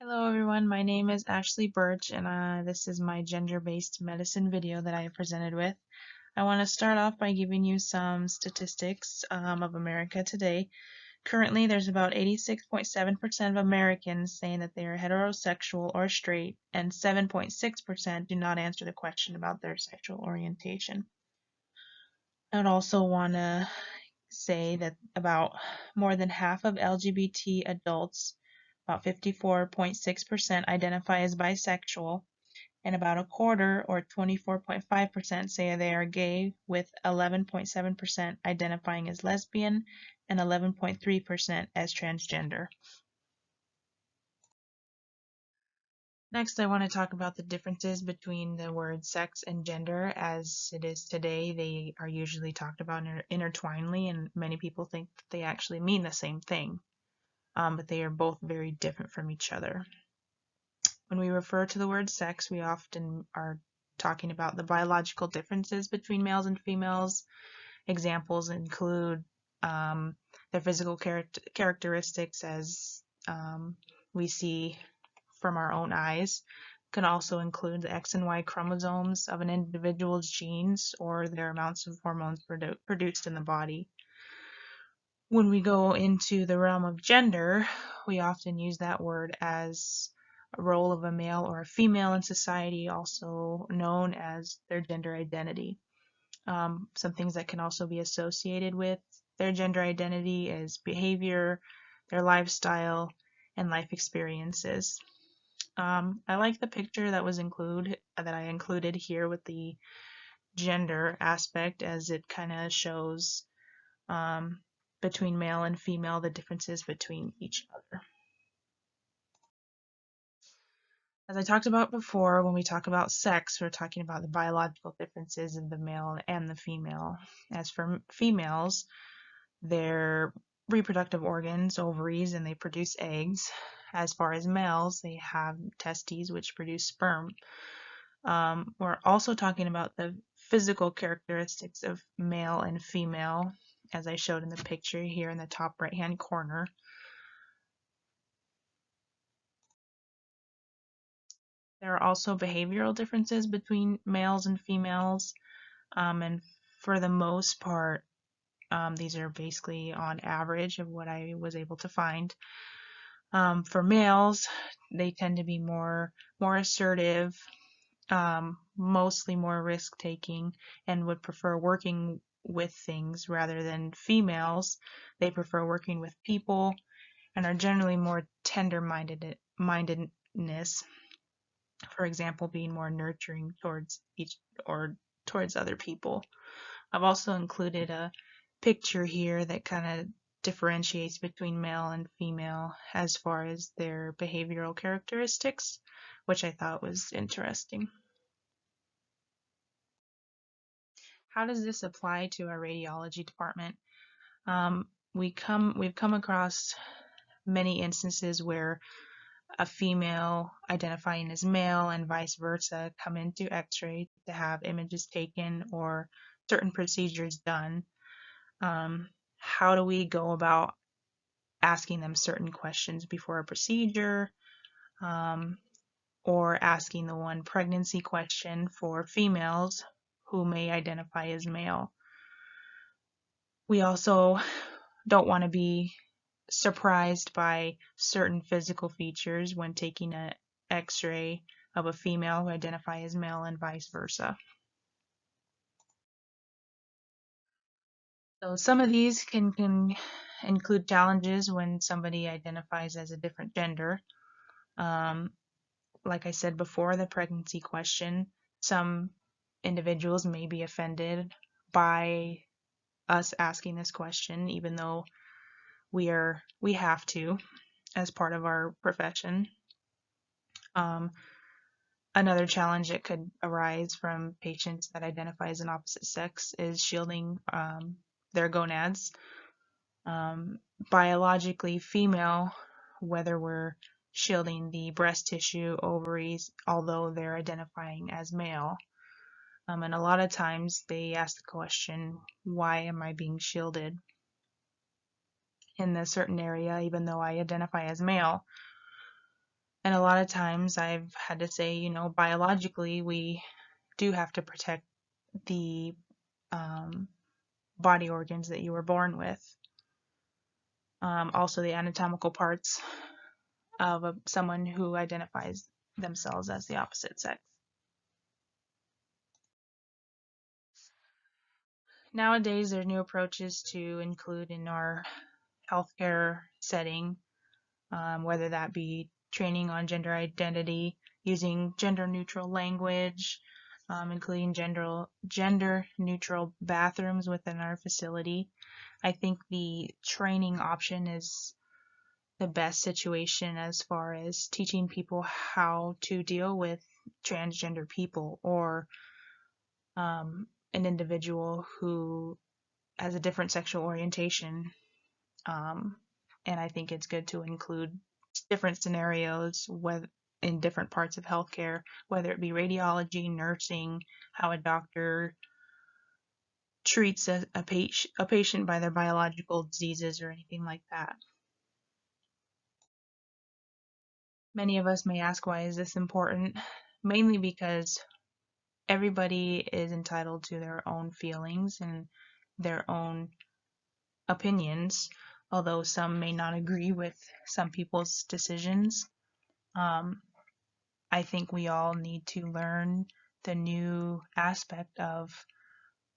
Hello everyone, my name is Ashley Birch and this is my gender-based medicine video that I presented with. I want to start off by giving you some statistics of America today. Currently there's about 86.7% of Americans saying that they are heterosexual or straight, and 7.6% do not answer the question about their sexual orientation. I would also want to say that about more than half of LGBT adults, about 54.6%, identify as bisexual, and about a quarter, or 24.5%, say they are gay, with 11.7% identifying as lesbian and 11.3% as transgender. Next, I want to talk about the differences between the words sex and gender. As it is today, they are usually talked about intertwinedly, and many people think that they actually mean the same thing, but they are both very different from each other. When we refer to the word sex, we often are talking about the biological differences between males and females. Examples include their physical characteristics, as we see from our own eyes. Can also include the X and Y chromosomes of an individual's genes or their amounts of hormones produced in the body. When we go into the realm of gender, we often use that word as a role of a male or a female in society, also known as their gender identity. Some things that can also be associated with their gender identity is behavior, their lifestyle, and life experiences. I like the picture that I included here with the gender aspect, as it kind of shows between male and female the differences between each other. As I talked about before, when we talk about sex, we're talking about the biological differences in the male and the female. As for females, their reproductive organs, ovaries, and they produce eggs. As far as males, they have testes, which produce sperm. We're also talking about the physical characteristics of male and female, as I showed in the picture here in the top right-hand corner. There are also behavioral differences between males and females, and for the most part, these are basically on average of what I was able to find. For males, they tend to be more assertive, mostly more risk-taking, and would prefer working with things rather than females. They prefer working with people and are generally more tender-mindedness, for example, being more nurturing towards towards other people. I've also included a picture here that kind of differentiates between male and female as far as their behavioral characteristics, which I thought was interesting. How does this apply to our radiology department? We've come across many instances where a female identifying as male and vice versa come into X-ray to have images taken or certain procedures done. How do we go about asking them certain questions before a procedure, or asking the one pregnancy question for females who may identify as male? We also don't want to be surprised by certain physical features when taking an X-ray of a female who identify as male and vice versa. So some of these can include challenges when somebody identifies as a different gender. Like I said before, the pregnancy question, some individuals may be offended by us asking this question, even though we have to as part of our profession. Another challenge that could arise from patients that identify as an opposite sex is shielding their gonads. Biologically female, whether we're shielding the breast tissue, ovaries, although they're identifying as male. And a lot of times they ask the question, why am I being shielded in a certain area even though I identify as male? And a lot of times I've had to say, biologically, we do have to protect the um, body organs that you were born with. Also, the anatomical parts of someone who identifies themselves as the opposite sex. Nowadays, there are new approaches to include in our healthcare setting, whether that be training on gender identity, using gender neutral language, including gender neutral bathrooms within our facility. I think the training option is the best situation as far as teaching people how to deal with transgender people or an individual who has a different sexual orientation. Um, and I think it's good to include different scenarios in different parts of healthcare, whether it be radiology, nursing, how a doctor treats a patient by their biological diseases or anything like that. Many of us may ask, why is this important? Mainly because everybody is entitled to their own feelings and their own opinions, although some may not agree with some people's decisions. Um, I think we all need to learn the new aspect of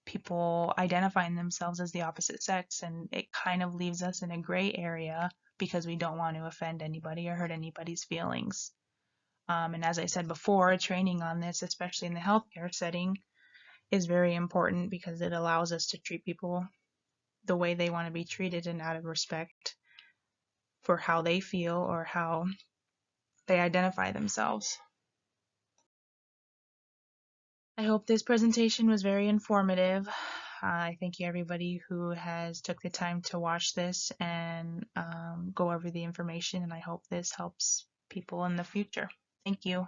people identifying themselves as the opposite sex, and it kind of leaves us in a gray area because we don't want to offend anybody or hurt anybody's feelings. And as I said before, training on this, especially in the healthcare setting, is very important because it allows us to treat people the way they want to be treated and out of respect for how they feel or how they identify themselves. I hope this presentation was very informative. I thank you everybody who has took the time to watch this and go over the information, and I hope this helps people in the future. Thank you.